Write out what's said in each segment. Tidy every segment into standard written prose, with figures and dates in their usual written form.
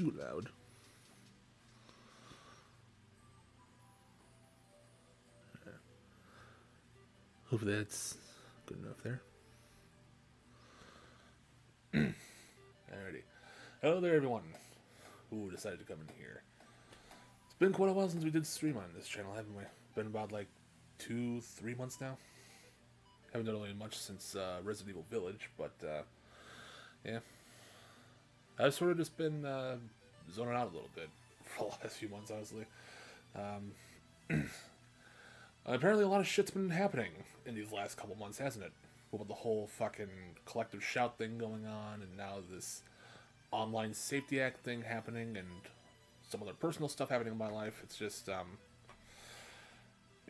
too loud. Hope that's good enough there. Alrighty. Hello there, everyone who decided to come in here. It's been quite a while since we did stream on this channel, haven't we? Been about like 2-3 months now. Haven't done really much since Resident Evil Village, but yeah. I've sort of just been zoning out a little bit for the last few months, honestly. Apparently a lot of shit's been happening in these last couple months, hasn't it? With the whole fucking collective shout thing going on, and now this online safety act thing happening, and some other personal stuff happening in my life. It's just,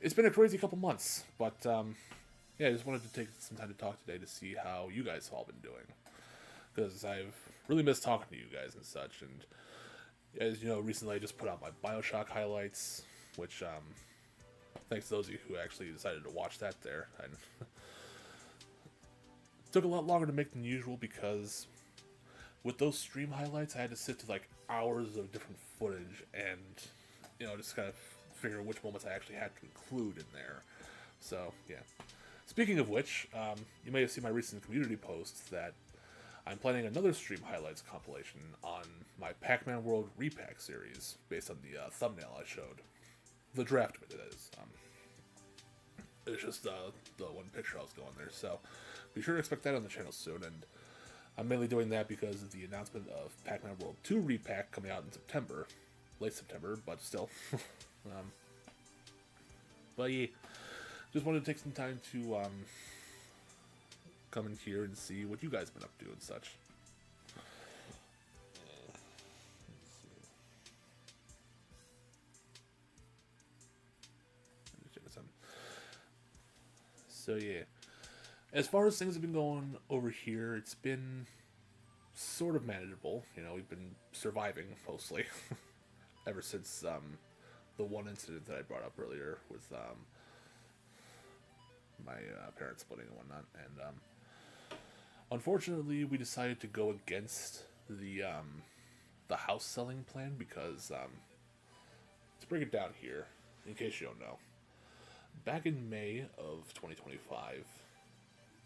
it's been a crazy couple months, but, yeah, I just wanted to take some time to talk today to see how you guys have all been doing. Because I've really missed talking to you guys and such, and as you know, recently I just put out my Bioshock highlights, which, thanks to those of you who actually decided to watch that there. And it took a lot longer to make than usual because with those stream highlights, I had to sit to like hours of different footage and, you know, just kind of figure which moments I actually had to include in there. So, yeah. Speaking of which, you may have seen my recent community posts that I'm planning another stream highlights compilation on my Pac-Man World Repack series, based on the thumbnail I showed. The draft of it, that is. It's just the one picture I was going there, so be sure to expect that on the channel soon, and I'm mainly doing that because of the announcement of Pac-Man World 2 Repack coming out in September. Late September, but still. But yeah, just wanted to take some time to come in here and see what you guys have been up to and such. So yeah, as far as things have been going over here, it's been sort of manageable. You know, we've been surviving mostly ever since the one incident that I brought up earlier with my parents splitting and whatnot. And unfortunately, we decided to go against the house selling plan because to break it down here, in case you don't know. Back in May of 2025,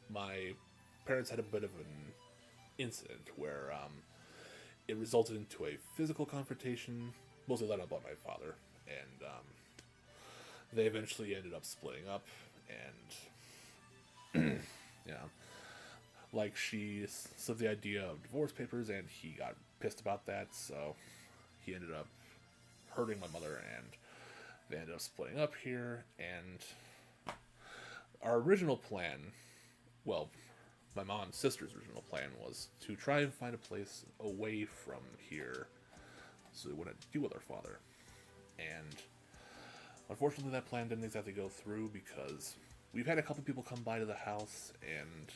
my parents had a bit of an incident where it resulted into a physical confrontation, mostly led up by my father, and they eventually ended up splitting up, and yeah, like she slipped the idea of divorce papers, and he got pissed about that, so he ended up hurting my mother, and they ended up splitting up here, and our original plan, well, my mom's sister's original plan was to try and find a place away from here so we wouldn't deal with our father. And unfortunately that plan didn't exactly go through because we've had a couple people come by to the house and,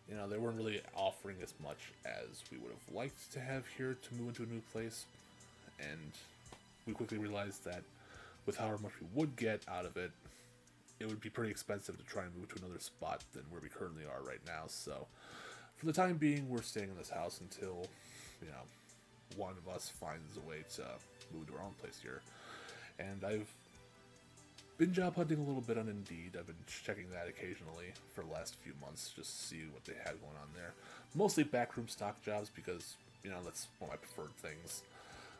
you know, they weren't really offering as much as we would have liked to have here to move into a new place, and we quickly realized that with however much we would get out of it, it would be pretty expensive to try and move to another spot than where we currently are right now. So, for the time being, we're staying in this house until, you know, one of us finds a way to move to our own place here. And I've been job hunting a little bit on Indeed. I've been checking that occasionally for the last few months just to see what they have going on there. Mostly backroom stock jobs because, you know, that's one of my preferred things.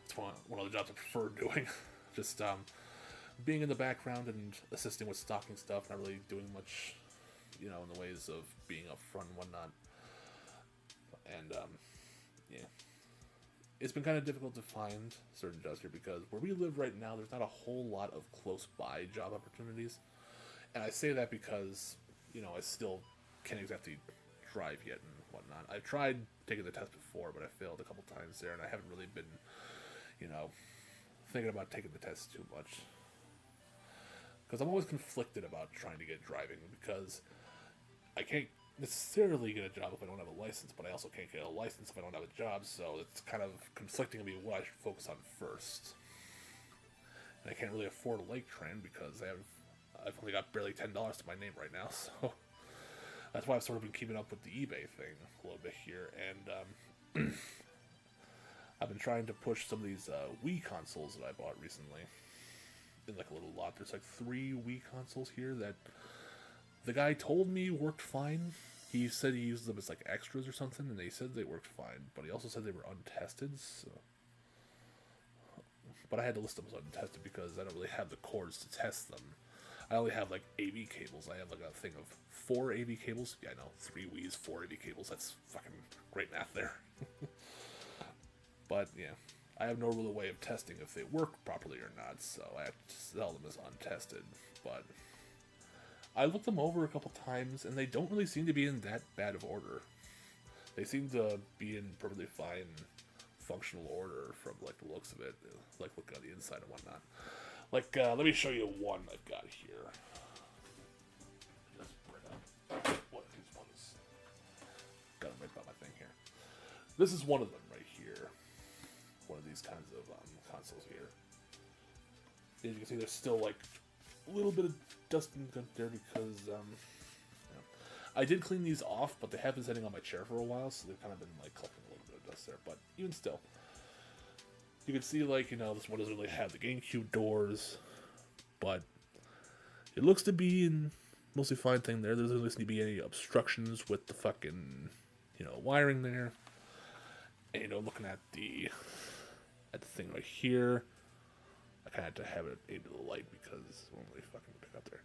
It's one of the jobs I prefer doing. Just being in the background and assisting with stocking stuff, not really doing much, you know, in the ways of being up front and whatnot. And, yeah. It's been kind of difficult to find certain jobs here because where we live right now, there's not a whole lot of close-by job opportunities. And I say that because, you know, I still can't exactly drive yet and whatnot. I've tried taking the test before, but I failed a couple times there, and I haven't really been, you know, thinking about taking the test too much. Because I'm always conflicted about trying to get driving, because I can't necessarily get a job if I don't have a license, but I also can't get a license if I don't have a job, so it's kind of conflicting me what I should focus on first. And I can't really afford a lake train because I've only got barely $10 to my name right now, so that's why I've sort of been keeping up with the eBay thing a little bit here, and I've been trying to push some of these Wii consoles that I bought recently in like a little lot. There's like 3 Wii consoles here that the guy told me worked fine. He said he used them as like extras or something, and they said they worked fine, but he also said they were untested. So, but I had to list them as untested because I don't really have the cords to test them. I only have like AV cables. I have like a thing of 4 AV cables. Yeah, I know, 3 Wii's, 4 AV cables. That's fucking great math there. But yeah, I have no real way of testing if they work properly or not, so I have to sell them as untested. But I looked them over a couple times, and they don't really seem to be in that bad of order. They seem to be in perfectly fine functional order from like the looks of it, like looking on the inside and whatnot. Like, let me show you one I've got here. Just bring up one of these ones. Got them right by my thing here. This is one of them right here. One of these kinds of consoles here. As you can see, there's still like a little bit of dust and gunk there because I did clean these off, but they have been sitting on my chair for a while, so they've kind of been like collecting a little bit of dust there. But even still, you can see like, you know, this one doesn't really have the GameCube doors, but it looks to be in mostly fine thing there. There doesn't really seem to be any obstructions with the fucking, you know, wiring there. And, you know, looking at the thing right here, I kind of have to have it aimed to the light because it won't really fucking pick up there.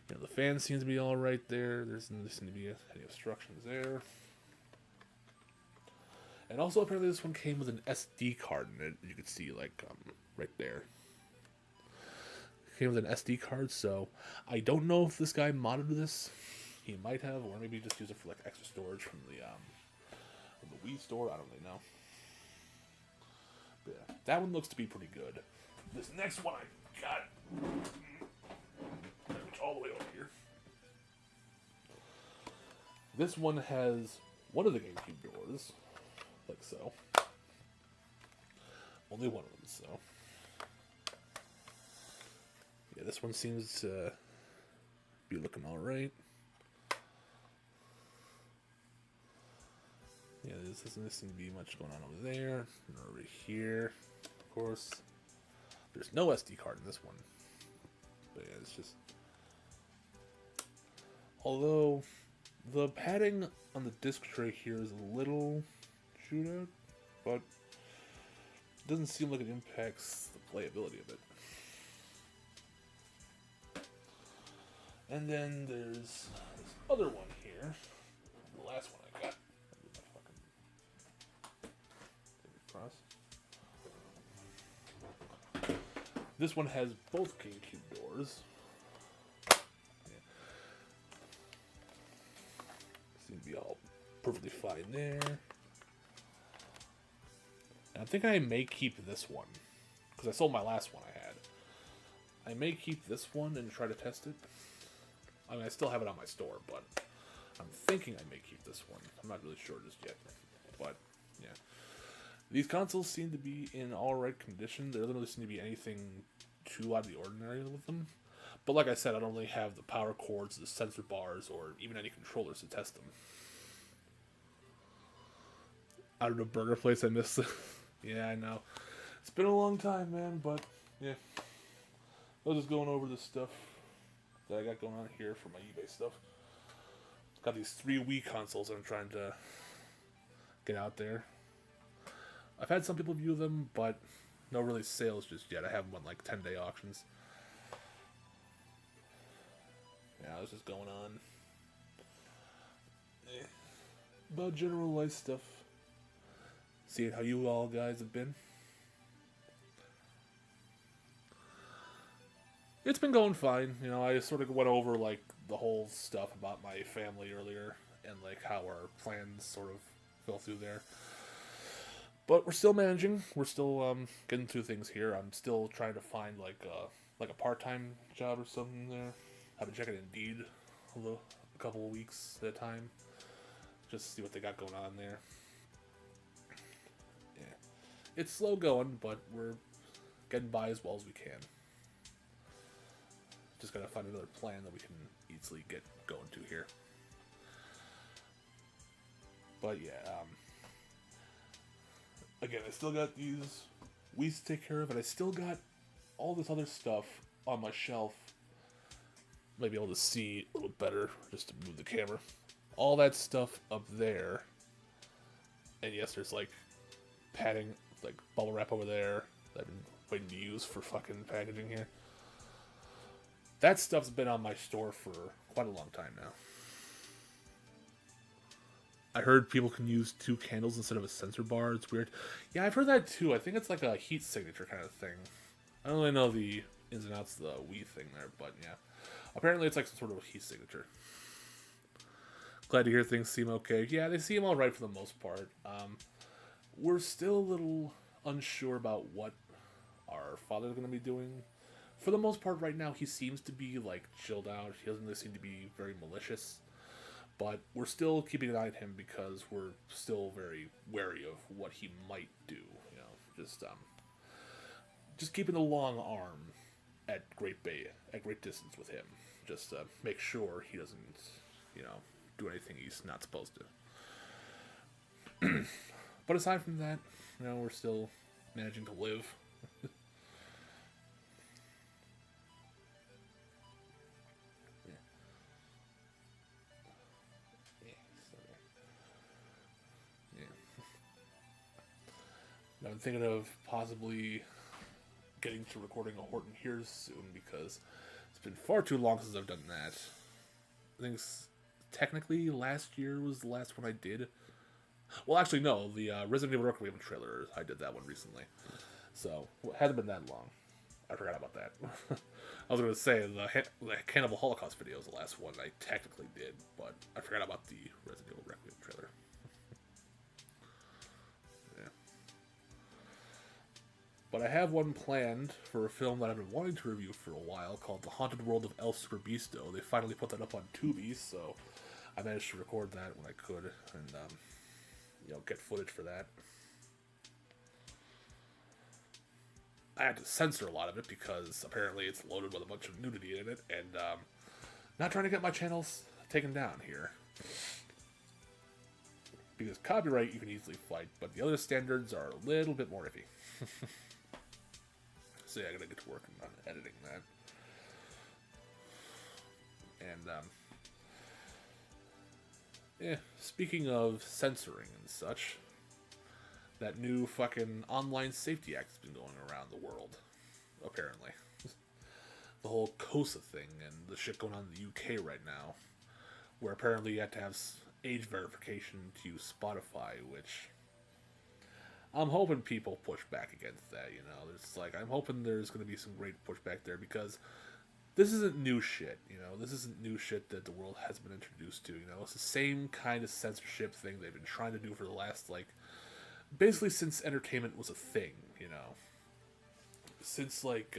You know, the fan seems to be all right there. There doesn't seem to be any obstructions there. And also, apparently, this one came with an SD card in it. You can see, like, right there. It came with an SD card, so I don't know if this guy modded this. He might have, or maybe just use it for, like, extra storage from the Wii store. I don't really know. But yeah, that one looks to be pretty good. This next one I got all the way over here. This one has one of the GameCube doors, like so. Only one of them, so. Yeah, this one seems to be looking alright. Yeah, there doesn't seem to be much going on over there. And over here, of course. There's no SD card in this one. But yeah, it's just... Although, the padding on the disc tray here is a little chewed out, but it doesn't seem like it impacts the playability of it. And then there's this other one here. The last one I got. This one has both GameCube doors. Yeah. Seem to be all perfectly fine there. And I think I may keep this one, because I sold my last one I had. I may keep this one and try to test it. I mean, I still have it on my store, but I'm thinking I may keep this one. I'm not really sure just yet, but yeah. These consoles seem to be in alright condition. There doesn't really seem to be anything too out of the ordinary with them. But like I said, I don't really have the power cords, the sensor bars, or even any controllers to test them. Out of the burger place, I missed it. Yeah, I know. It's been a long time, man, but yeah. I was just going over the stuff that I got going on here for my eBay stuff. Got these 3 Wii consoles I'm trying to get out there. I've had some people view them, but no really sales just yet. I haven't won like 10-day auctions. Yeah, I was just going on about general life stuff. Seeing how you all guys have been. It's been going fine. You know, I sort of went over like the whole stuff about my family earlier and like how our plans sort of fell through there. But we're still managing. We're still getting through things here. I'm still trying to find like a part-time job or something there. I've been checking Indeed a couple of weeks at a time, just to see what they got going on there. Yeah, it's slow going, but we're getting by as well as we can. Just gotta find another plan that we can easily get going to here. But yeah, again, I still got these weeds to take care of, and I still got all this other stuff on my shelf. Might be able to see a little better just to move the camera. All that stuff up there. And yes, there's like padding, like bubble wrap over there that I've been waiting to use for fucking packaging here. That stuff's been on my store for quite a long time now. I heard people can use 2 candles instead of a sensor bar. It's weird. Yeah, I've heard that too. I think it's like a heat signature kind of thing. I don't really know the ins and outs of the Wii thing there, but yeah. Apparently it's like some sort of heat signature. Glad to hear things seem okay. Yeah, they seem alright for the most part. We're still a little unsure about what our father's going to be doing. For the most part right now, he seems to be like chilled out. He doesn't really seem to be very malicious. But we're still keeping an eye on him because we're still very wary of what he might do. You know, just keeping the long arm at great distance with him. Just make sure he doesn't, you know, do anything he's not supposed to. But aside from that, you know, we're still managing to live. I'm thinking of possibly getting to recording a Horton Hears soon because it's been far too long since I've done that. I think technically last year was the last one I did. Well, actually, no. The Resident Evil Requiem trailer, I did that one recently. So, it hasn't been that long. I forgot about that. I was going to say, the Cannibal Holocaust video is the last one I technically did, but I forgot about the Resident Evil Requiem trailer. But I have one planned for a film that I've been wanting to review for a while called The Haunted World of El Superbeasto. They finally put that up on Tubi, so I managed to record that when I could and, you know, get footage for that. I had to censor a lot of it because apparently it's loaded with a bunch of nudity in it, and not trying to get my channels taken down here. Because copyright you can easily fight, but the other standards are a little bit more iffy. So yeah, I gotta get to work on editing that. And, yeah, speaking of censoring and such, that new fucking Online Safety Act has been going around the world, apparently. The whole COSA thing and the shit going on in the UK right now, where apparently you have to have age verification to use Spotify, which I'm hoping people push back against that, you know. It's like, I'm hoping there's going to be some great pushback there because this isn't new shit, you know. This isn't new shit that the world has been introduced to, you know. It's the same kind of censorship thing they've been trying to do for the last, like, basically since entertainment was a thing, you know. Since, like,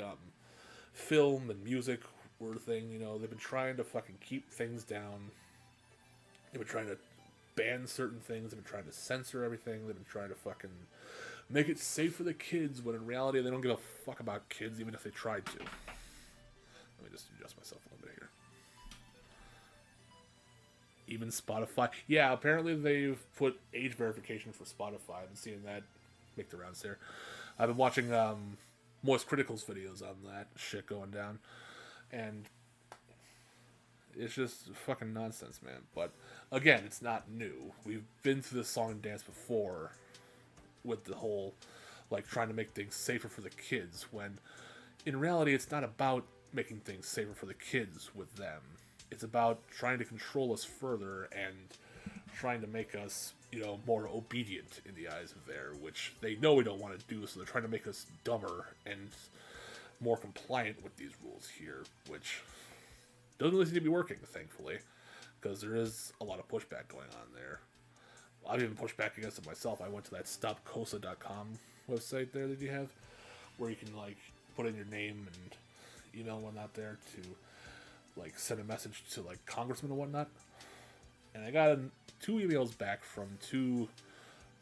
film and music were a thing, you know. They've been trying to fucking keep things down. They've been trying to ban certain things. They've been trying to censor everything. They've been trying to fucking make it safe for the kids, when in reality they don't give a fuck about kids, even if they tried to. Let me just adjust myself a little bit here. Even Spotify. Yeah, apparently they've put age verification for Spotify. I've been seeing that make the rounds there. I've been watching Moist Critical's videos on that shit going down. And it's just fucking nonsense, man. But again, it's not new. We've been through this song and dance before with the whole, like, trying to make things safer for the kids, when in reality it's not about making things safer for the kids with them. It's about trying to control us further and trying to make us, you know, more obedient in the eyes of there, which they know we don't want to do, so they're trying to make us dumber and more compliant with these rules here, which doesn't really seem to be working, thankfully, because there is a lot of pushback going on there. I've even pushed back against it myself. I went to that stopcosa.com website there that you have, where you can, like, put in your name and email and whatnot there to, like, send a message to, like, congressmen and whatnot. And I got 2 emails back from 2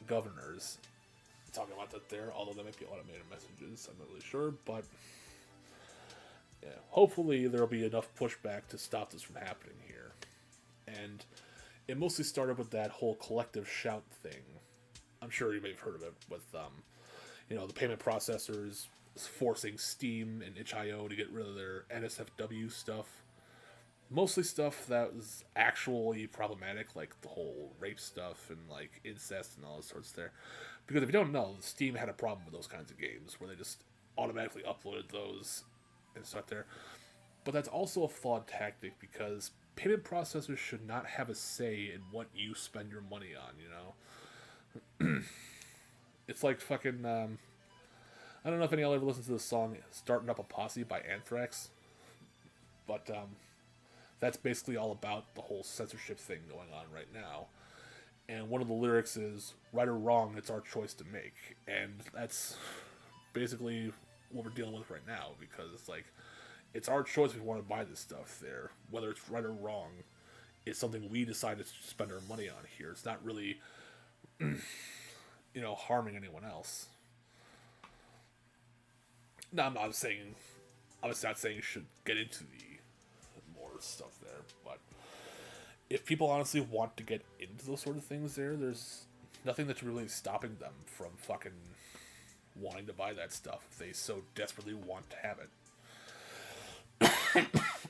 governors talking about that there, although there might be automated messages. I'm not really sure, but yeah, hopefully there'll be enough pushback to stop this from happening here. And it mostly started with that whole collective shout thing I'm sure you may have heard of it with, the payment processors forcing Steam and itch.io to get rid of their NSFW stuff. Mostly stuff that was actually problematic, like the whole rape stuff and like incest and all those sorts there. Because if you don't know, Steam had a problem with those kinds of games where they just automatically uploaded those and stuff there. But that's also a flawed tactic because payment processors should not have a say in what you spend your money on, It's like fucking, I don't know if any of y'all ever listened to the song Starting Up a Posse by Anthrax. But, that's basically all about the whole censorship thing going on right now. And one of the lyrics is, right or wrong, it's our choice to make. And that's basically what we're dealing with right now, because it's like, it's our choice if we want to buy this stuff there. Whether it's right or wrong, it's something we decide to spend our money on here. It's not really, harming anyone else. Now, I'm not saying you should get into the more stuff there, but if people honestly want to get into those sort of things there's nothing that's really stopping them from fucking wanting to buy that stuff if they so desperately want to have it.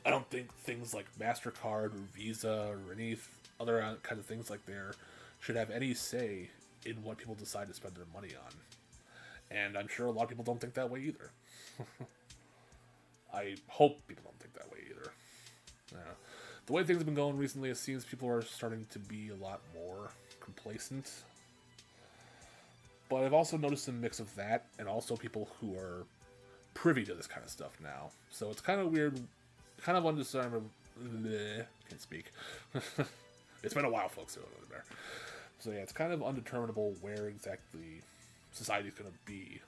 I don't think things like MasterCard or Visa or any other kind of things like there should have any say in what people decide to spend their money on. And I'm sure a lot of people don't think that way either. I hope people don't think that way either. The way things have been going recently, it seems people are starting to be a lot more complacent. But I've also noticed a mix of that and also people who are privy to this kind of stuff now. So it's kind of weird, kind of undiscernible. Can't speak. It's been a while, folks. So yeah, it's kind of undeterminable where exactly society's going to be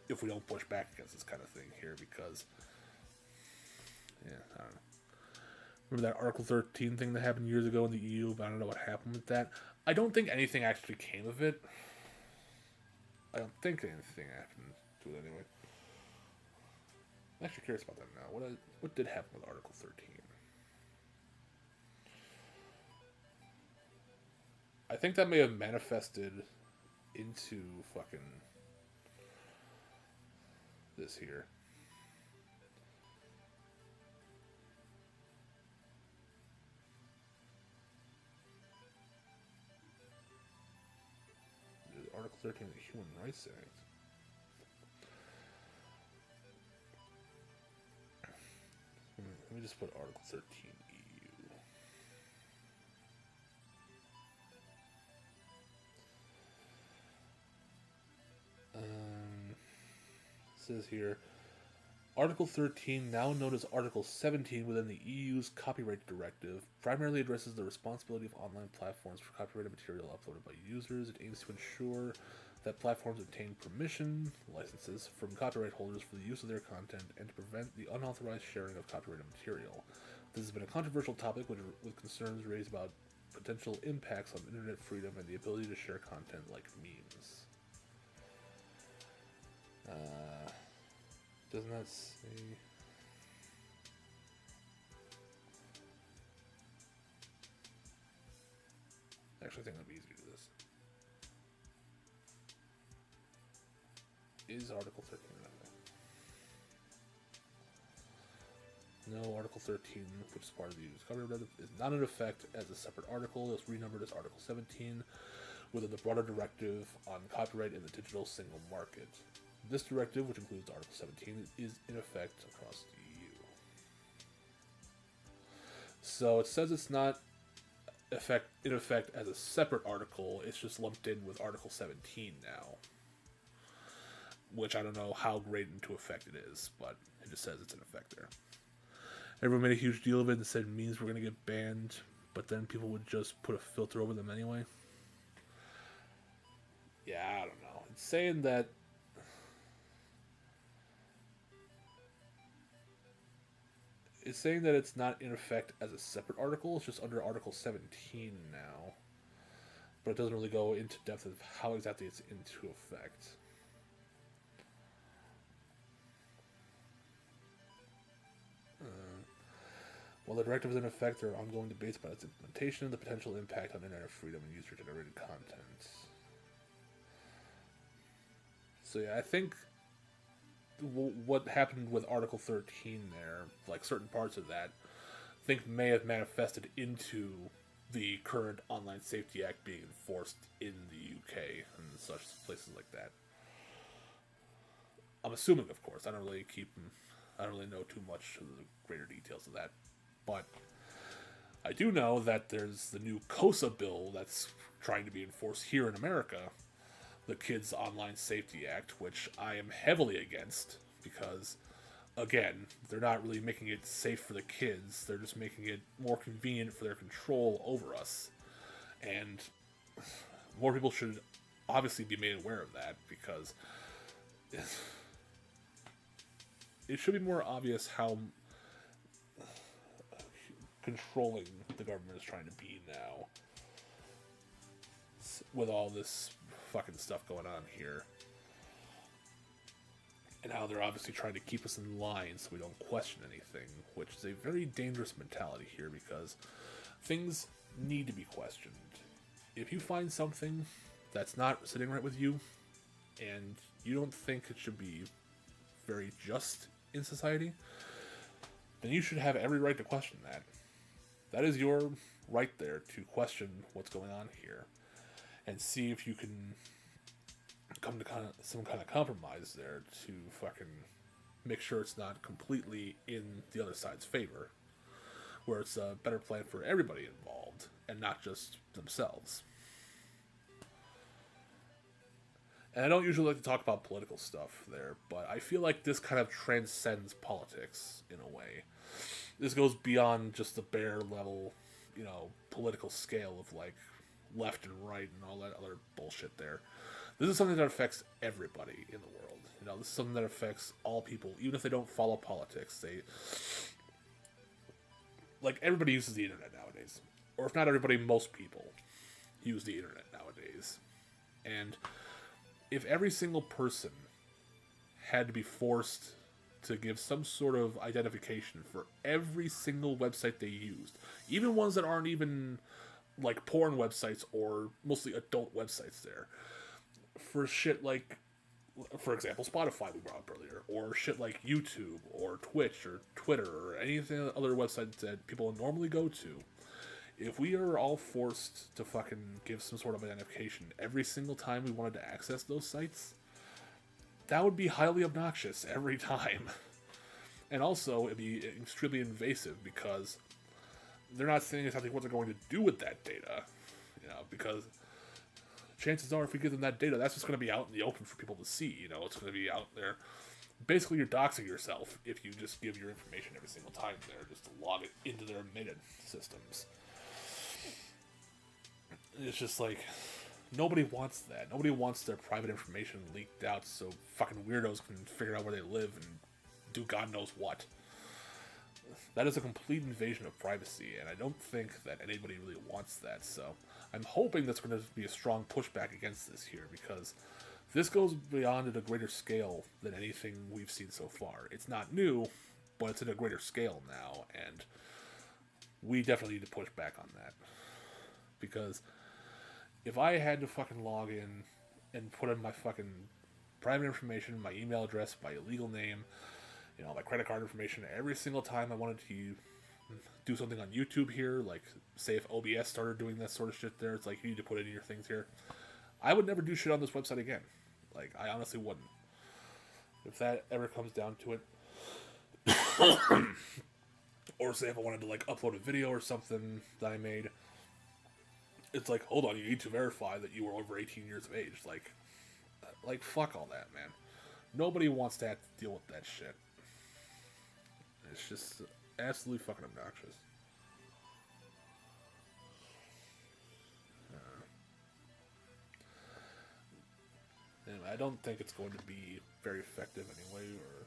if we don't push back against this kind of thing here, because, yeah, I don't know. Remember that Article 13 thing that happened years ago in the EU? But I don't know what happened with that. I don't think anything actually came of it. I don't think anything happened to it anyway. I'm actually curious about that now. What did happen with Article 13? I think that may have manifested into fucking this here. Article 13 of the Human Rights Act. Let me just put Article 13 EU. It says here, Article 13, now known as Article 17 within the EU's Copyright Directive, primarily addresses the responsibility of online platforms for copyrighted material uploaded by users. It aims to ensure that platforms obtain permission, licenses, from copyright holders for the use of their content and to prevent the unauthorized sharing of copyrighted material. This has been a controversial topic with concerns raised about potential impacts on internet freedom and the ability to share content like memes. Doesn't that say... Actually, I think that'd be easy to do this. Is Article 13 No, Article 13, which is part of the EU's copyright directive, is not in effect as a separate article. It's renumbered as Article 17 within the broader directive on copyright in the digital single market. This directive, which includes Article 17, is in effect across the EU. So it says it's not in effect as a separate article, it's just lumped in with Article 17 now. Which I don't know how great into effect it is, but it just says it's in effect there. Everyone made a huge deal of it and said memes were going to get banned, but then people would just put a filter over them anyway. Yeah, I don't know. It's saying that it's not in effect as a separate article. It's just under Article 17 now. But it doesn't really go into depth of how exactly it's into effect. While the directive is in effect, there are ongoing debates about its implementation and the potential impact on internet freedom and user-generated content. So yeah, I think what happened with Article 13 there, like certain parts of that, I think may have manifested into the current Online Safety Act being enforced in the UK and such places like that. I'm assuming, of course. I don't really know too much of the greater details of that, but I do know that there's the new COSA bill that's trying to be enforced here in America, the Kids Online Safety Act, which I am heavily against because, again, they're not really making it safe for the kids. They're just making it more convenient for their control over us. And more people should obviously be made aware of that because it should be more obvious how controlling the government is trying to be now with all this fucking stuff going on here. And how they're obviously trying to keep us in line so we don't question anything, which is a very dangerous mentality here because things need to be questioned. If you find something that's not sitting right with you and you don't think it should be very just in society, then you should have every right to question that. That is your right there to question what's going on here and see if you can come to some kind of compromise there to fucking make sure it's not completely in the other side's favor, where it's a better plan for everybody involved and not just themselves. And I don't usually like to talk about political stuff there, but I feel like this kind of transcends politics in a way. This goes beyond just the bare level, political scale of like left and right and all that other bullshit there. This is something that affects everybody in the world. This is something that affects all people, even if they don't follow politics. Everybody uses the internet nowadays. Or if not everybody, most people use the internet nowadays. And if every single person had to be forced to give some sort of identification for every single website they used, even ones that aren't even like porn websites or mostly adult websites there, for shit like, for example, Spotify we brought up earlier, or shit like YouTube or Twitch or Twitter or anything other websites that people normally go to, if we are all forced to fucking give some sort of identification every single time we wanted to access those sites, that would be highly obnoxious every time. And also, it'd be extremely invasive because they're not saying exactly what they're going to do with that data. Because chances are if we give them that data, that's just going to be out in the open for people to see. It's going to be out there. Basically, you're doxing yourself if you just give your information every single time there, just to log it into their admitted systems. It's just like, nobody wants that. Nobody wants their private information leaked out so fucking weirdos can figure out where they live and do God knows what. That is a complete invasion of privacy, and I don't think that anybody really wants that, so I'm hoping that's going to be a strong pushback against this here, because this goes beyond at a greater scale than anything we've seen so far. It's not new, but it's at a greater scale now, and we definitely need to push back on that. Because if I had to fucking log in and put in my fucking private information, my email address, my illegal name, my credit card information every single time I wanted to do something on YouTube here, like say if OBS started doing this sort of shit there, it's like you need to put in your things here, I would never do shit on this website again. Like, I honestly wouldn't. If that ever comes down to it. Or say if I wanted to like upload a video or something that I made, it's like, hold on, you need to verify that you were over 18 years of age. Like fuck all that, man. Nobody wants to have to deal with that shit. It's just absolutely fucking obnoxious. Anyway, I don't think it's going to be very effective anyway, or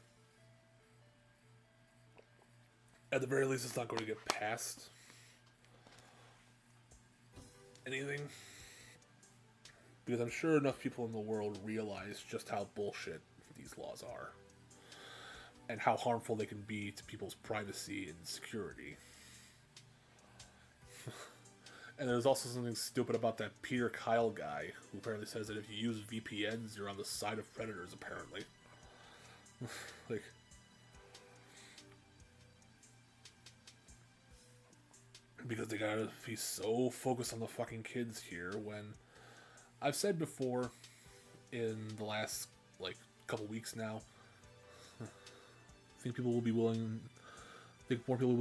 at the very least, it's not going to get past anything. Because I'm sure enough people in the world realize just how bullshit these laws are. And how harmful they can be to people's privacy and security. And there's also something stupid about that Peter Kyle guy, who apparently says that if you use VPNs, you're on the side of predators, apparently. Like... because they gotta be so focused on the fucking kids here, when... I've said before, in the last, like, couple weeks now, I think more people will be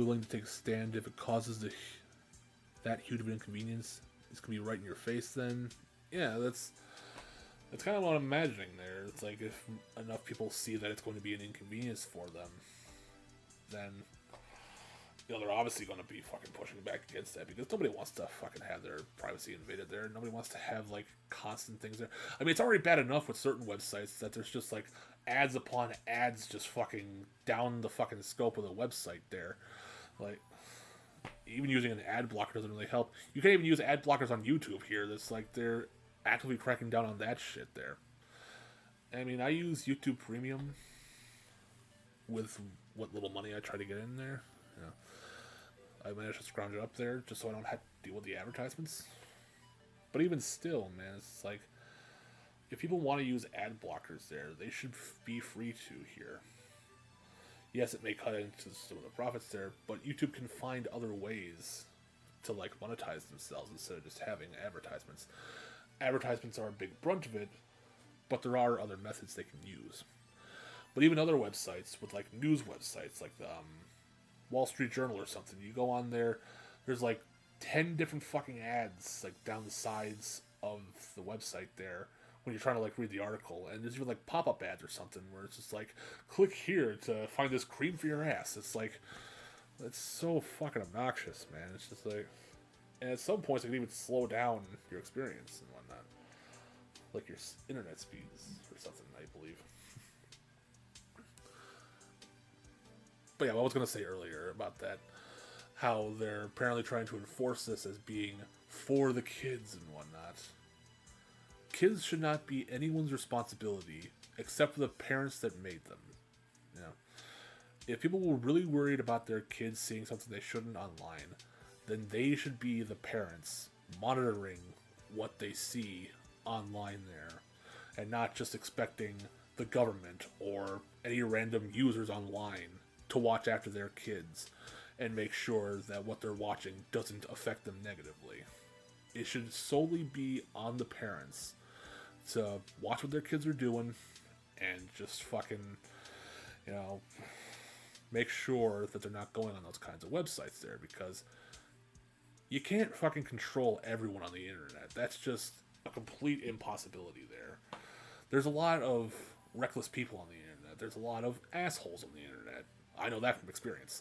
willing to take a stand if it causes that huge of an inconvenience. It's gonna be right in your face then. Yeah, that's kind of what I'm imagining there. It's like, if enough people see that it's going to be an inconvenience for them, then... they're obviously going to be fucking pushing back against that, because nobody wants to fucking have their privacy invaded there. Nobody wants to have, like, constant things there. I mean, it's already bad enough with certain websites that there's just, like, ads upon ads just fucking down the fucking scope of the website there. Like, even using an ad blocker doesn't really help. You can't even use ad blockers on YouTube here. That's like, they're actively cracking down on that shit there. I mean, I use YouTube Premium with what little money I try to get in there. You know, I managed to scrounge it up there just so I don't have to deal with the advertisements. But even still, man, it's like, if people want to use ad blockers there, they should be free to here. Yes, it may cut into some of the profits there, but YouTube can find other ways to, like, monetize themselves instead of just having advertisements. Advertisements are a big brunt of it, but there are other methods they can use. But even other websites, with, like, news websites, like the Wall Street Journal or something, you go on there, there's like 10 different fucking ads, like, down the sides of the website there when you're trying to, like, read the article, and there's even, like, pop-up ads or something where it's just like, click here to find this cream for your ass. It's like, it's so fucking obnoxious, man. It's just like, and at some points it can even slow down your experience and whatnot, like your internet speeds or something, I believe. But yeah, what I was going to say earlier about that, how they're apparently trying to enforce this as being for the kids and whatnot. Kids should not be anyone's responsibility except for the parents that made them. You know, if people were really worried about their kids seeing something they shouldn't online, then they should be the parents monitoring what they see online there, and not just expecting the government or any random users online to watch after their kids and make sure that what they're watching doesn't affect them negatively. It should solely be on the parents to watch what their kids are doing and just fucking, you know, make sure that they're not going on those kinds of websites there, because you can't fucking control everyone on the internet. That's just a complete impossibility there. There's a lot of reckless people on the internet. There's a lot of assholes on the internet. I know that from experience.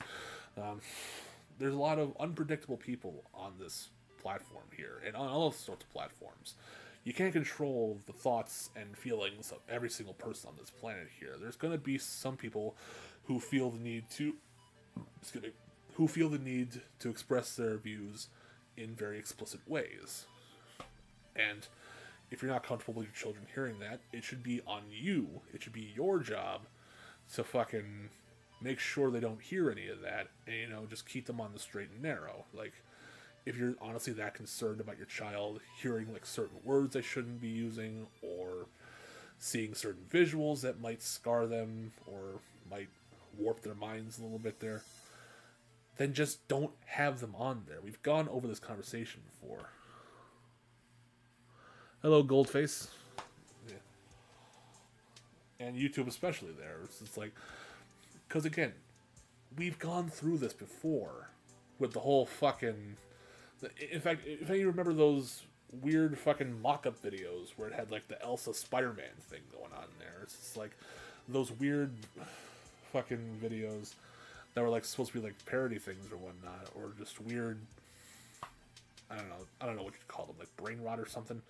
There's a lot of unpredictable people on this platform here, and on all sorts of platforms. You can't control the thoughts and feelings of every single person on this planet here. There's going to be some people who feel the need to, express their views in very explicit ways. And if you're not comfortable with your children hearing that, it should be on you. It should be your job to fucking make sure they don't hear any of that, and, you know, just keep them on the straight and narrow. Like, if you're honestly that concerned about your child hearing, like, certain words they shouldn't be using, or seeing certain visuals that might scar them, or might warp their minds a little bit there, then just don't have them on there. We've gone over this conversation before. Hello, Goldface. Yeah. And YouTube especially there. It's like, because again, we've gone through this before with the whole fucking... In fact, if you remember those weird fucking mock-up videos where it had, like, the Elsa Spider-Man thing going on there. It's just like those weird fucking videos that were, like, supposed to be, like, parody things or whatnot, or just weird... I don't know what you'd call them, like brain rot or something.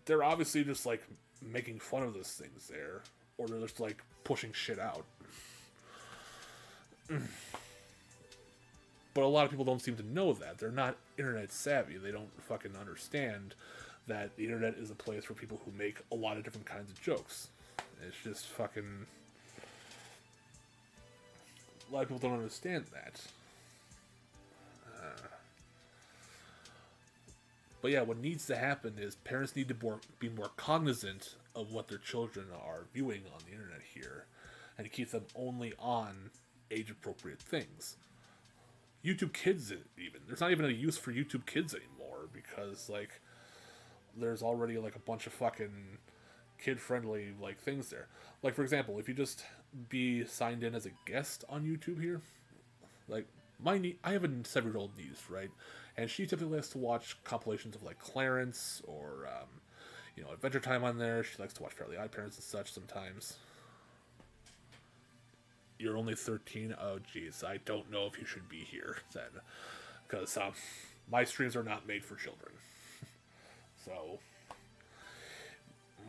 They're obviously just, like, making fun of those things there, or they're just, like, pushing shit out. But a lot of people don't seem to know that. They're not internet savvy. They don't fucking understand that the internet is a place for people who make a lot of different kinds of jokes. It's just fucking... A lot of people don't understand that. But yeah, what needs to happen is parents need to be more cognizant of what their children are viewing on the internet here, and to keep them only on age-appropriate things. YouTube Kids, even there's not even a use for YouTube Kids anymore because like there's already like a bunch of fucking kid-friendly like things there. Like for example, if you just be signed in as a guest on YouTube here, like I have a 7-year-old niece, right, and she typically likes to watch compilations of like Clarence or Adventure Time on there. She likes to watch Fairly Odd Parents and such sometimes. You're only 13. Oh, geez. I don't know if you should be here then. Because my streams are not made for children. So,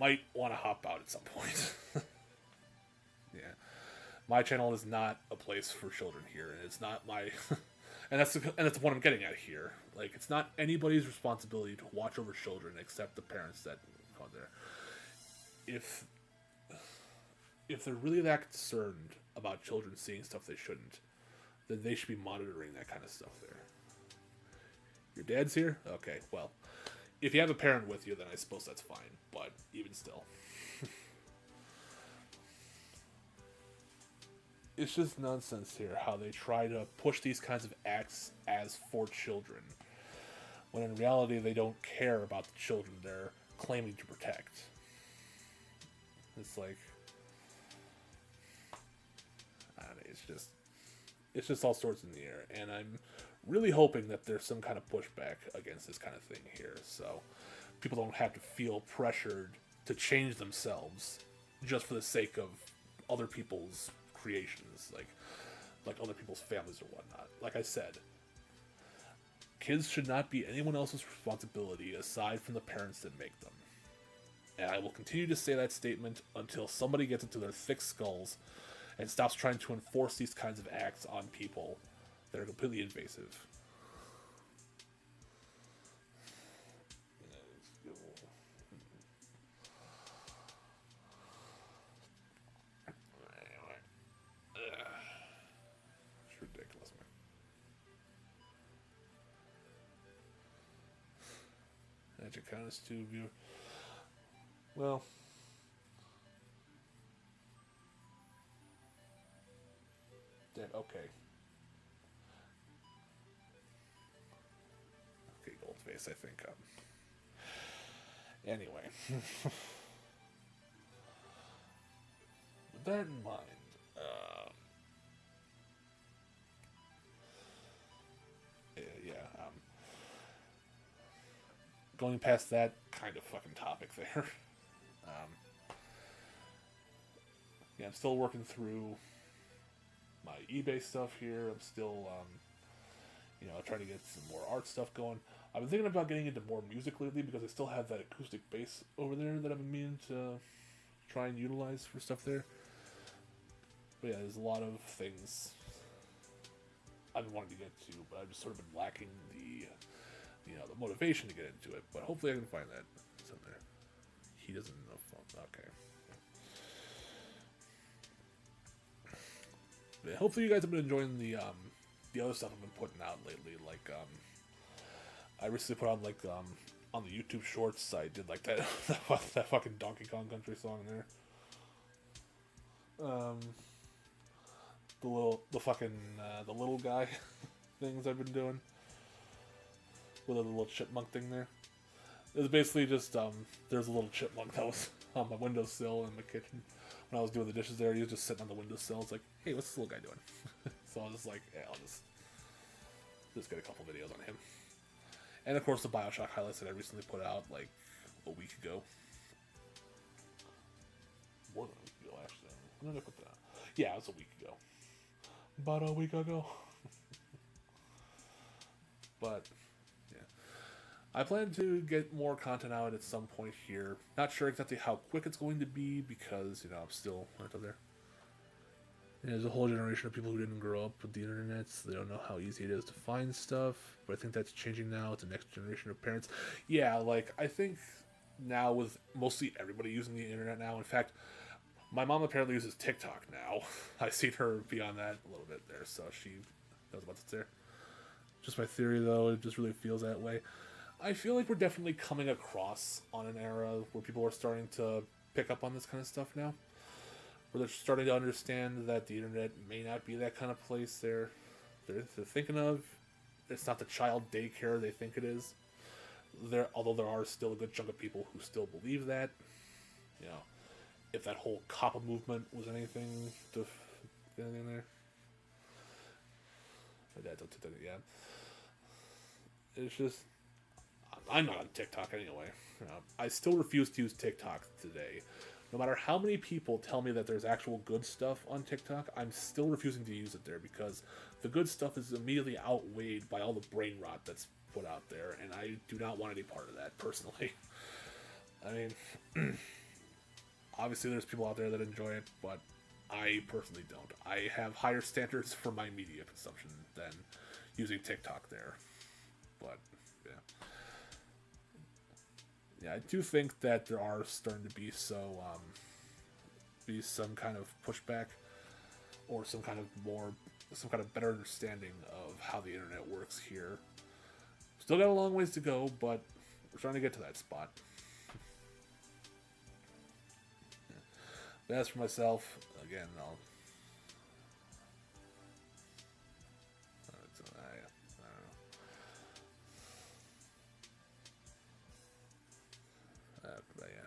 might want to hop out at some point. Yeah. My channel is not a place for children here. And it's not my... and that's what I'm getting at here. Like, it's not anybody's responsibility to watch over children except the parents that go there. If they're really that concerned about children seeing stuff they shouldn't, then they should be monitoring that kind of stuff there. Your dad's here? Okay, well, if you have a parent with you, then I suppose that's fine, but even still. It's just nonsense here how they try to push these kinds of acts as for children, when in reality they don't care about the children they're claiming to protect. It's like... It's just all sorts in the air, and I'm really hoping that there's some kind of pushback against this kind of thing here, so people don't have to feel pressured to change themselves just for the sake of other people's creations, like other people's families or whatnot. Like I said, kids should not be anyone else's responsibility aside from the parents that make them. And I will continue to say that statement until somebody gets into their thick skulls and stops trying to enforce these kinds of acts on people that are completely invasive. It's ridiculous, man. That should count as 2 viewers. Well... Okay. Okay, Goldface, I think. Anyway. With that in mind, going past that kind of fucking topic there. I'm still working through my eBay stuff here. I'm still, trying to get some more art stuff going. I've been thinking about getting into more music lately because I still have that acoustic bass over there that I've been meaning to try and utilize for stuff there. But yeah, there's a lot of things I've been wanting to get to, but I've just sort of been lacking the motivation to get into it. But hopefully I can find that somewhere. He doesn't know phone. Okay. But hopefully you guys have been enjoying the other stuff I've been putting out lately. Like, I recently put out on the YouTube Shorts, I did like that that fucking Donkey Kong Country song there. The little guy things I've been doing with a little chipmunk thing there. It was basically just there's a little chipmunk that was on my windowsill in the kitchen when I was doing the dishes there. He was just sitting on the windowsill. It's like, hey, what's this little guy doing? So I was just like, yeah, I'll just get a couple videos on him. And of course the Bioshock highlights that I recently put out like a week ago. More than a week ago, actually. When did I put that out? Yeah, it was a week ago. About a week ago. But yeah, I plan to get more content out at some point here. Not sure exactly how quick it's going to be because I'm still right up there. And there's a whole generation of people who didn't grow up with the internet, so they don't know how easy it is to find stuff. But I think that's changing now. It's the next generation of parents. Yeah, I think now with mostly everybody using the internet now. In fact, my mom apparently uses TikTok now. I've seen her be on that a little bit there, so she knows what's there. Just my theory, though. It just really feels that way. I feel like we're definitely coming across on an era where people are starting to pick up on this kind of stuff now. Where they're starting to understand that the internet may not be that kind of place they're thinking of. It's not the child daycare they think it is. Although there are still a good chunk of people who still believe that. You know, if that whole COPPA movement was anything to anything there. My dad don't take that yet. It's just I'm not on TikTok anyway. You know, I still refuse to use TikTok today. No matter how many people tell me that there's actual good stuff on TikTok, I'm still refusing to use it there because the good stuff is immediately outweighed by all the brain rot that's put out there, and I do not want any part of that, personally. I mean, obviously there's people out there that enjoy it, but I personally don't. I have higher standards for my media consumption than using TikTok there. But, yeah. Yeah, I do think that there are starting to be some kind of pushback or some kind of better understanding of how the internet works here. Still got a long ways to go, but we're trying to get to that spot. Yeah. But as for myself, again, but yeah,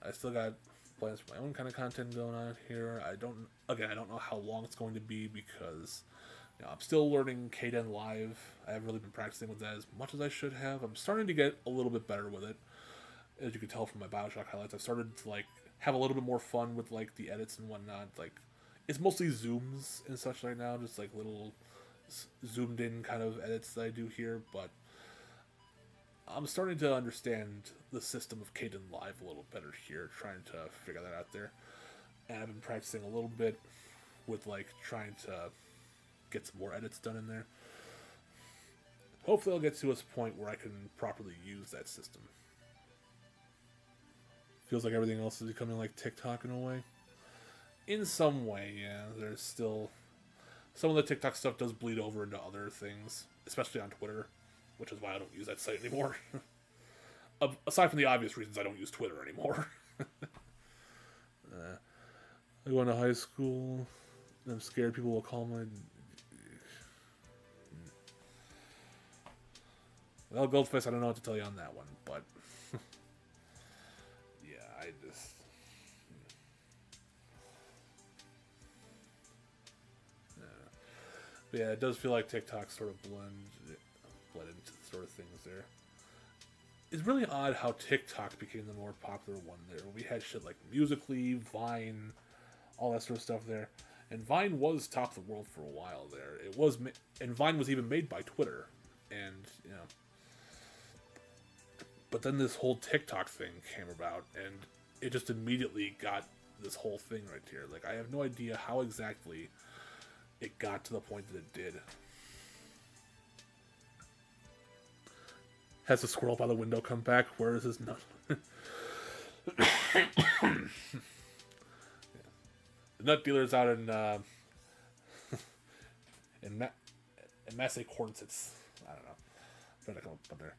I still got plans for my own kind of content going on here. I don't know how long it's going to be because, you know, I'm still learning Kden Live. I haven't really been practicing with that as much as I should have. I'm starting to get a little bit better with it. As you can tell from my Bioshock highlights, I've started to, like, have a little bit more fun with, like, the edits and whatnot. Like, it's mostly zooms and such right now, just, like, little zoomed in kind of edits that I do here, but I'm starting to understand the system of Kden Live a little better here, trying to figure that out there. And I've been practicing a little bit with, like, trying to get some more edits done in there. Hopefully I'll get to a point where I can properly use that system. Feels like everything else is becoming like TikTok in a way. In some way, yeah. There's still... Some of the TikTok stuff does bleed over into other things, especially on Twitter, which is why I don't use that site anymore. Aside from the obvious reasons I don't use Twitter anymore. I go into high school, and I'm scared people will call my... Well, Goldface, I don't know what to tell you on that one, but... yeah, I just... But yeah, it does feel like TikTok sort of bled into sort of things there. It's really odd how TikTok became the more popular one there. We had shit like Musical.ly, Vine, all that sort of stuff there. And Vine was top of the world for a while there. And Vine was even made by Twitter. And, you know... But then this whole TikTok thing came about, and it just immediately got this whole thing right here. Like, I have no idea how exactly it got to the point that it did. Has the squirrel by the window come back? Where is his nut? Yeah. The nut dealer's out in Massachusetts. I don't know. I'm trying to come up there.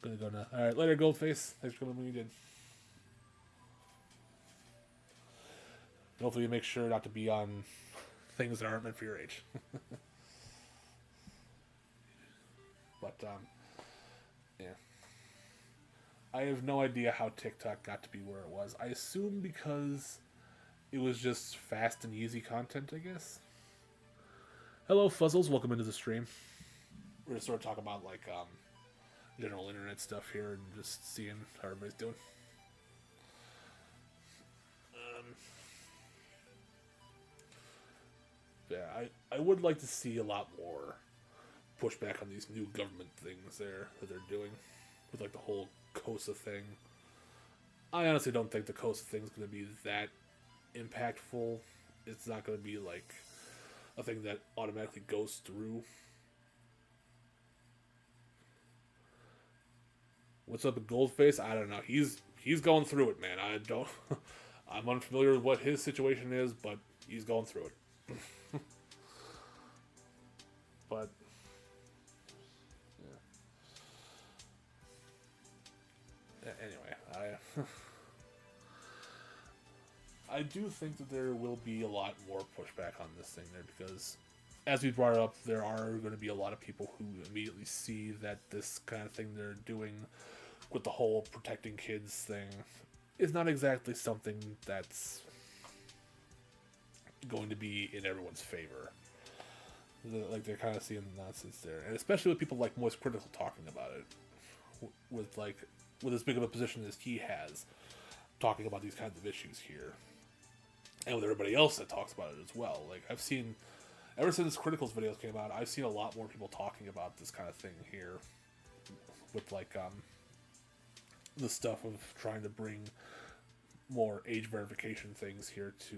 Gonna go now. Alright, later, Goldface. Thanks for coming when you did. Hopefully you make sure not to be on things that aren't meant for your age. But, yeah. I have no idea how TikTok got to be where it was. I assume because it was just fast and easy content, I guess. Hello, Fuzzles. Welcome into the stream. We're gonna sort of talk about, like, general internet stuff here and just seeing how everybody's doing. Yeah, I would like to see a lot more pushback on these new government things that they're doing with, like, the whole COSA thing. I honestly don't think the COSA thing's going to be that impactful. It's not going to be, like, a thing that automatically goes through. What's up with Goldface? I don't know. He's going through it, man. I'm unfamiliar with what his situation is, but he's going through it. But yeah. I do think that there will be a lot more pushback on this thing there because, as we brought up, there are going to be a lot of people who immediately see that this kind of thing they're doing with the whole protecting kids thing is not exactly something that's going to be in everyone's favor. Like, they're kind of seeing the nonsense there, and especially with people like Moist Critical talking about it, with as big of a position as he has, talking about these kinds of issues here, and with everybody else that talks about it as well. Like, I've seen, ever since Critical's videos came out, I've seen a lot more people talking about this kind of thing here, with like the stuff of trying to bring more age verification things here to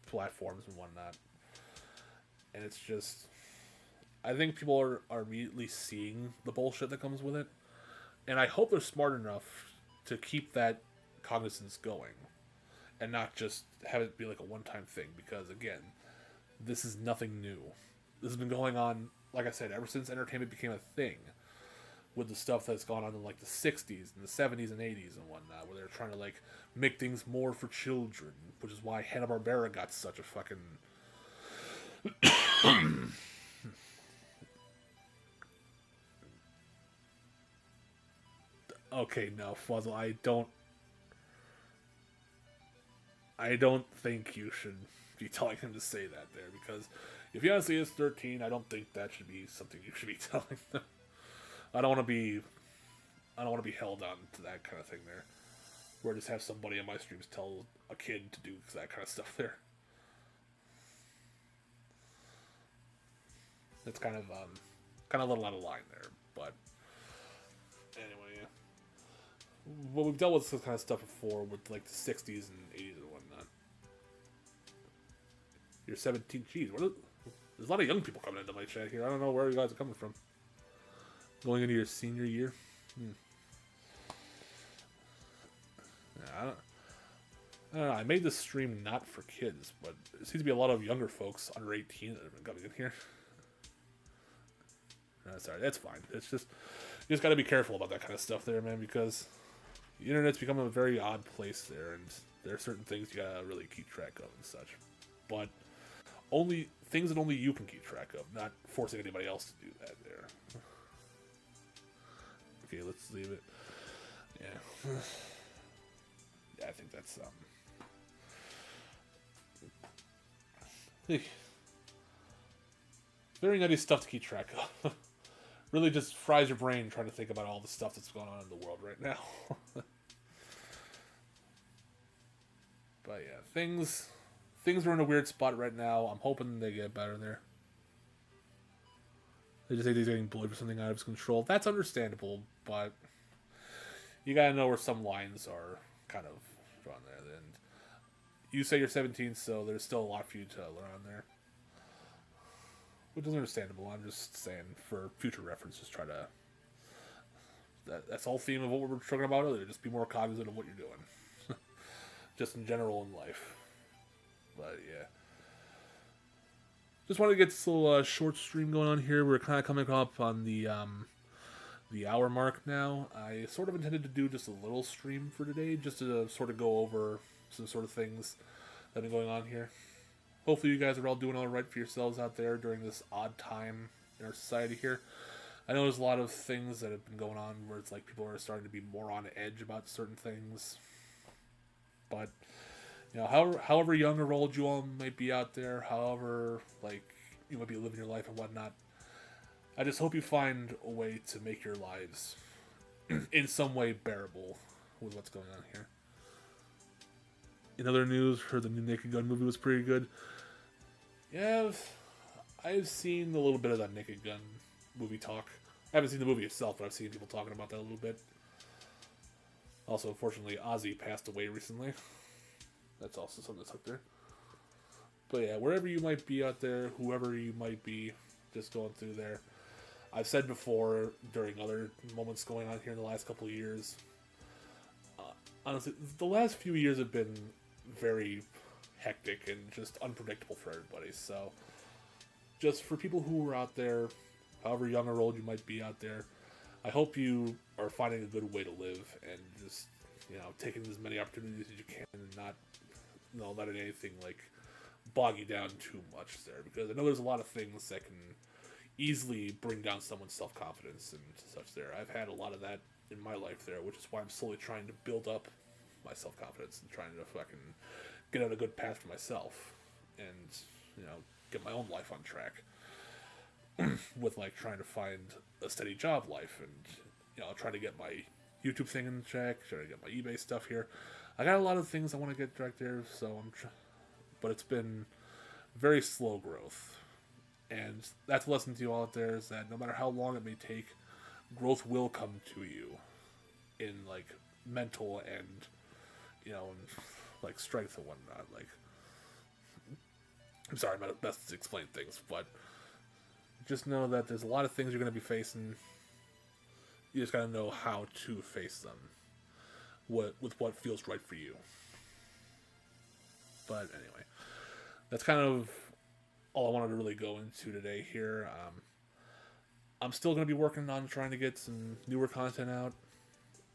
platforms and whatnot. And it's just, I think people are immediately seeing the bullshit that comes with it. And I hope they're smart enough to keep that cognizance going. And not just have it be like a one-time thing. Because, again, this is nothing new. This has been going on, like I said, ever since entertainment became a thing. With the stuff that's gone on in like the 60s and the 70s and 80s and whatnot. Where they're trying to like make things more for children. Which is why Hanna-Barbera got such a fucking... Okay, no, Fuzzle, I don't think you should be telling him to say that there, because if he honestly is 13, I don't think that should be something you should be telling them. I don't want to be held on to that kind of thing there, where I just have somebody on my streams tell a kid to do that kind of stuff there. It's kind of a little out of line there, but anyway, yeah. Well, we've dealt with this kind of stuff before with like the 60s and 80s and whatnot. You're 17. Geez, there's a lot of young people coming into my chat here. I don't know where you guys are coming from. Going into your senior year. Yeah, I don't know. I made this stream not for kids, but there seems to be a lot of younger folks under 18 that have been coming in here. Sorry, that's fine. It's just, you just got to be careful about that kind of stuff there, man, because the internet's become a very odd place there, and there are certain things you gotta really keep track of and such. But only things that only you can keep track of, not forcing anybody else to do that there. Okay, let's leave it. Yeah. Yeah, I think that's very nutty stuff to keep track of. Really just fries your brain trying to think about all the stuff that's going on in the world right now. But yeah, things are in a weird spot right now. I'm hoping they get better there. They just say he's getting bullied for something out of his control. That's understandable, but you gotta know where some lines are kind of drawn there. And you say you're 17, so there's still a lot for you to learn on there. Which is understandable. I'm just saying, for future reference, just try to... That's the whole theme of what we were talking about earlier. Just be more cognizant of what you're doing. Just in general in life. But, yeah. Just wanted to get this little short stream going on here. We're kind of coming up on the hour mark now. I sort of intended to do just a little stream for today, just to sort of go over some sort of things that have been going on here. Hopefully you guys are all doing all right for yourselves out there during this odd time in our society here. I know there's a lot of things that have been going on where it's like people are starting to be more on edge about certain things. But, you know, however young or old you all might be out there, however, like, you might be living your life and whatnot, I just hope you find a way to make your lives in some way bearable with what's going on here. In other news, heard the new Naked Gun movie was pretty good. Yeah, I've seen a little bit of that Naked Gun movie talk. I haven't seen the movie itself, but I've seen people talking about that a little bit. Also, unfortunately, Ozzy passed away recently. That's also something that's up there. But yeah, wherever you might be out there, whoever you might be just going through there. I've said before, during other moments going on here in the last couple of years, honestly, the last few years have been very hectic and just unpredictable for everybody. So, just for people who are out there, however young or old you might be out there, I hope you are finding a good way to live and just, you know, taking as many opportunities as you can and not letting anything like bog you down too much there, because I know there's a lot of things that can easily bring down someone's self-confidence and such there. I've had a lot of that in my life there, which is why I'm slowly trying to build up my self-confidence and trying to fucking get on a good path for myself and, get my own life on track with, like, trying to find a steady job life and, trying to get my YouTube thing in check, trying to get my eBay stuff here. I got a lot of things I want to get direct there, so but it's been very slow growth. And that's a lesson to you all out there, is that no matter how long it may take, growth will come to you in, like, mental and, and, like, strength and whatnot. Like, I'm sorry, I'm not best to explain things, but just know that there's a lot of things you're going to be facing. You just got to know how to face them with what feels right for you. But anyway, that's kind of all I wanted to really go into today here. I'm still going to be working on trying to get some newer content out.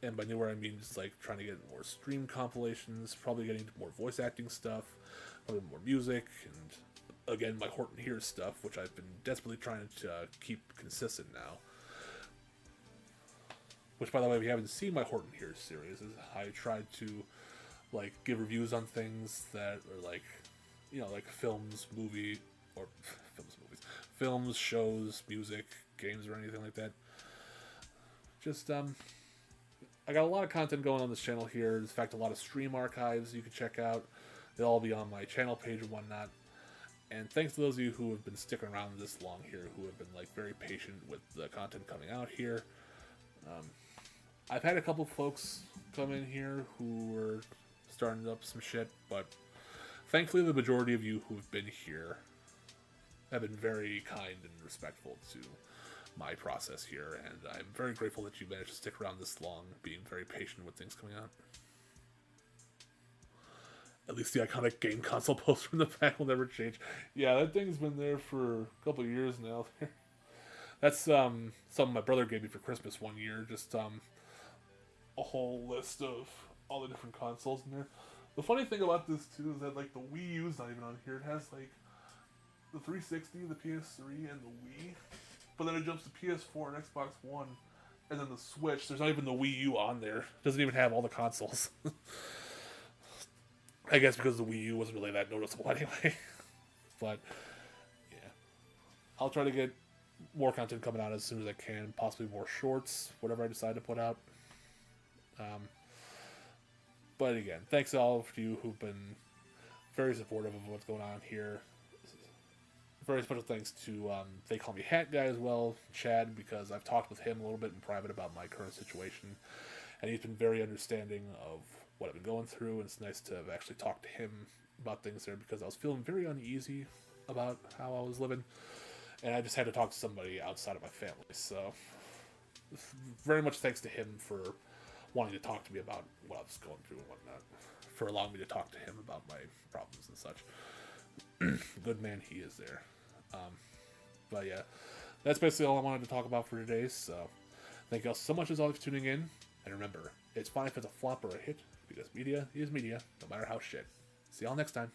And by newer, I mean just like trying to get more stream compilations, probably getting more voice acting stuff, probably more music, and again, my Horton Hears stuff, which I've been desperately trying to keep consistent now. Which, by the way, if you haven't seen my Horton Hears series, is I tried to, like, give reviews on things that are, like, like films, movies, shows, music, games, or anything like that. Just, I got a lot of content going on this channel here. In fact, a lot of stream archives you can check out. They'll all be on my channel page and whatnot. And thanks to those of you who have been sticking around this long here, who have been, like, very patient with the content coming out here. I've had a couple folks come in here who were starting up some shit, but thankfully the majority of you who have been here have been very kind and respectful to my process here, and I'm very grateful that you managed to stick around this long, being very patient with things coming out. At least the iconic game console poster in the back will never change. Yeah, that thing's been there for a couple of years now. That's something my brother gave me for Christmas one year, just a whole list of all the different consoles in there. The funny thing about this, too, is that, like, the Wii U's not even on here. It has, like, the 360, the PS3, and the Wii. But then it jumps to PS4 and Xbox One, and then the Switch. There's not even the Wii U on there. It doesn't even have all the consoles. I guess because the Wii U wasn't really that noticeable anyway. But, yeah. I'll try to get more content coming out as soon as I can. Possibly more shorts, whatever I decide to put out. But again, thanks to all of you who've been very supportive of what's going on here. Very special thanks to, they call me Hat Guy as well, Chad, because I've talked with him a little bit in private about my current situation, and he's been very understanding of what I've been going through, and it's nice to have actually talked to him about things there, because I was feeling very uneasy about how I was living, and I just had to talk to somebody outside of my family, so very much thanks to him for wanting to talk to me about what I was going through and whatnot, for allowing me to talk to him about my problems and such. Good man he is there. But yeah, that's basically all I wanted to talk about for today, so thank you all so much as always for tuning in, and remember, it's fine if it's a flop or a hit, because media is media, no matter how shit. See y'all next time.